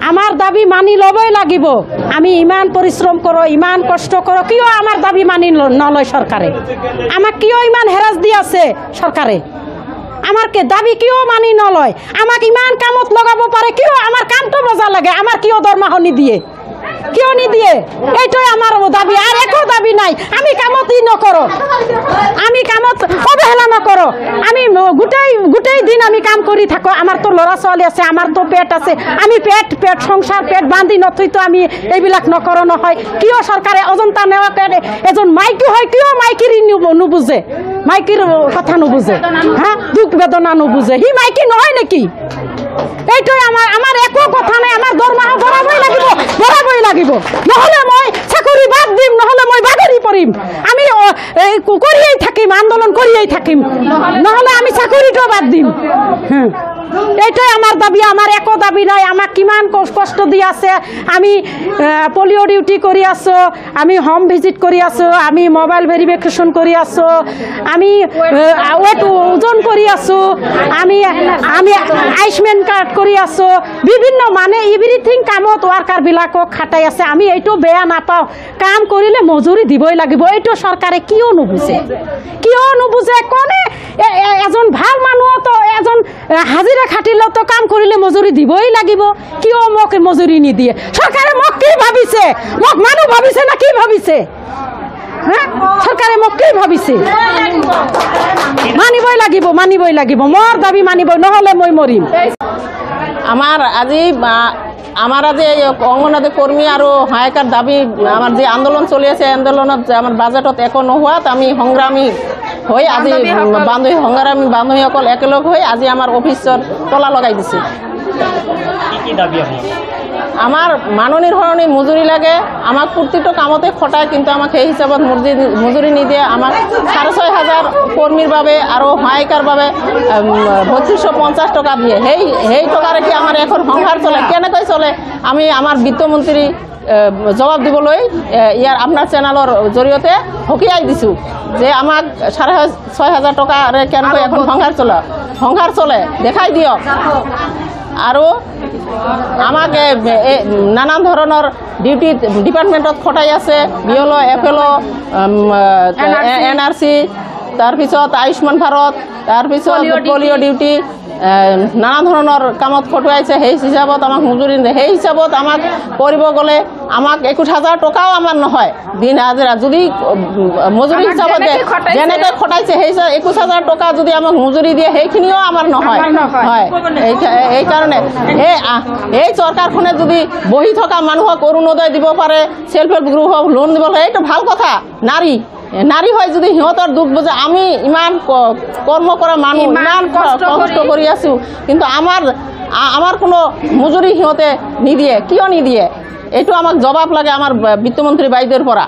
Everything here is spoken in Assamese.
আমার দাবি মানি লবই লাগিব। আমি ইমান পরিশ্রম করো, ইমান কষ্ট করো, কিয় আমার দাবি মানি নলয় সরকারে? আমাক কিয় ইমান হেরাস দি আছে সরকারে? আমার কে দাবি কিয় মানি নলয়? আমাক ইমান কামত লগাব পারে, কিয় আমার কামটো মজা লাগে? আমার কিয় দরমাহ নিদিয়ে? কিয় নিদিয়ে? এইটাই আমার দাবি, আর একো দাবি নাই। আমি কামতই নকরো, আমি কামত অবহেলা নকরো। আমি গোটেই দিন আমি কাম করি থাকো। আমার তো ল'ৰা ছোৱালী আছে, আমাৰ তো পেট আছে। আমি পেট সংসাৰ পেট বান্ধি নথই তো আমি এইবিলাক নকৰো নহয়। কিয় সরকারে অজন্তা নেওয়া করে? এজন মাইকী হয়, কিয় মাইকীর নুবুঝে? মাইকীর কথা নুবুঝে, হ্যাঁ, দুঃখ বেদনা নুবুঝে। হি মাইকী নহয় নাকি? এইটাই আমার একো কথা নাই। আমার দরমাহ বরাবই লাগিব, নহলে মই চাকরি বাদ দিম, নহলে মই বাগৰি পৰিম। আমি করিয়েই থাকিম, আন্দোলন করিয়েই থাকিম, নহলে আমি চাকরিটাও বাদ দিম। হ্যাঁ, এইটাই আমার দাবি। আমার একো দাবি নাই। আমাক কিমান কষ্ট দি আছে। আমি পোলিও ডিউটি কৰি আছো, আমি হোম ভিজিট কৰি আছো, আমি মোবাইল ভেৰিফিকেশন কৰি আছো, আমি ওয়েট ওজন কৰি আছো, আমি আয়ুষ্মান কাৰ্ড কৰি আছো, বিভিন্ন মানে এভৰিথিং কামত ওয়াৰ্কাৰ বিলাকক খাটাই আছে। আমি এইটো বেয়া নাপাওঁ। কাম কৰিলে মজুৰি দিবই লাগিব। এইটো সরকারে কিয় নুবুঝে? কিয় নুবুঝে? কোনে এজন ভাল মানুহ তো এজন হাজিরা খাটিলেও তো কাম কৰিলে মজুরি দিবই লাগিব। কিয় মোক মজুরি নিদিয়ে? সরকারে মোক কি ভাবিছে? মোক মানুহ ভাবিছে না কি ভাবিছে? হ্যাঁ, সরকারে মোক কি ভাবিছে? মানিবই লাগিব। মোর দাবি মানিবই, নহলে মই মরিম। আমার আজি অঙ্গনবাদী কর্মী আর সহায়িকার দাবি, আমার যে আন্দোলন চলি আছে, আন্দোলনত আমার বাজেটত একো নোহোৱাত আমি সংগ্ৰামী হৈ আজি সংগ্ৰামী বান্ধৱীসকল একেলগ হৈ আজি আমার অফিসত তলা লগাই দিছে। আমার মাননির ধরনের মজুরি লাগে। আমাক প্রত্যেকটা কামতে খটায়, কিন্তু আমাক সেই হিসাবত মজুরি নিদিয়ে। আমাক ৬,৫০০ কর্মীর বাবে আর সহায়িকার বাবে ৩২৫০ টাকা দিয়ে। সেই টাকা রেখে আমার এখন সংসার চলে। কেনেকৈ চলে আমি আমার বিত্তমন্ত্রী জবাব দিবলৈ ইয়ার আপনার চ্যানেলের জরিয়তে হকিয়াই দিছো যে আমাক ৬,৫০০ টাকারে কেনেকৈ এখন সংসার চলে দেখাই দিয়ক। আৰু আমাকে নানান ধৰণৰ ডিউটি ডিপাৰ্টমেণ্টত খটাই আছে। বিএলও, এফএলও, এনআৰসি, তাৰপিছত আয়ুষ্মান ভাৰত, তাৰপিছত পলিঅ' ডিউটি, নানা ধৰণৰ কামত খটুৱাইছে। সেই হিচাপত আমাক মজুৰি নিদিয়ে। সেই হিচাপত আমাক কৰিব গ'লে আমাক ২১,০০০ টাকাও আমাৰ নহয় দিন হাজিৰা। যদি মজুৰি হিচাপত যেনেকৈ খটাইছে সেই ২১,০০০ টাকা যদি আমাক মজুৰি দিয়ে, সেইখিনিও আমাৰ নহয়। হয়, এইকাৰণে এই চৰকাৰখনে যদি বহি থকা মানুহক অৰুণোদয় দিব পাৰে, সেলফ হেল্প গ্ৰুপক লোন দিব পাৰে, এইটো ভাল কথা। নাৰী হয় যদি সিহঁতৰ দুখ বুঝে। আমি ইমান কৰ্ম কৰা মানুষ, ইমান কষ্ট কৰি আছো, কিন্তু আমার কোনো মজুরি সিহঁতে নিদিয়ে। কিয় নিদিয়ে? এইটো আমাক জবাব লাগে আমার বিত্তমন্ত্রী বাইদেউৰ পৰা।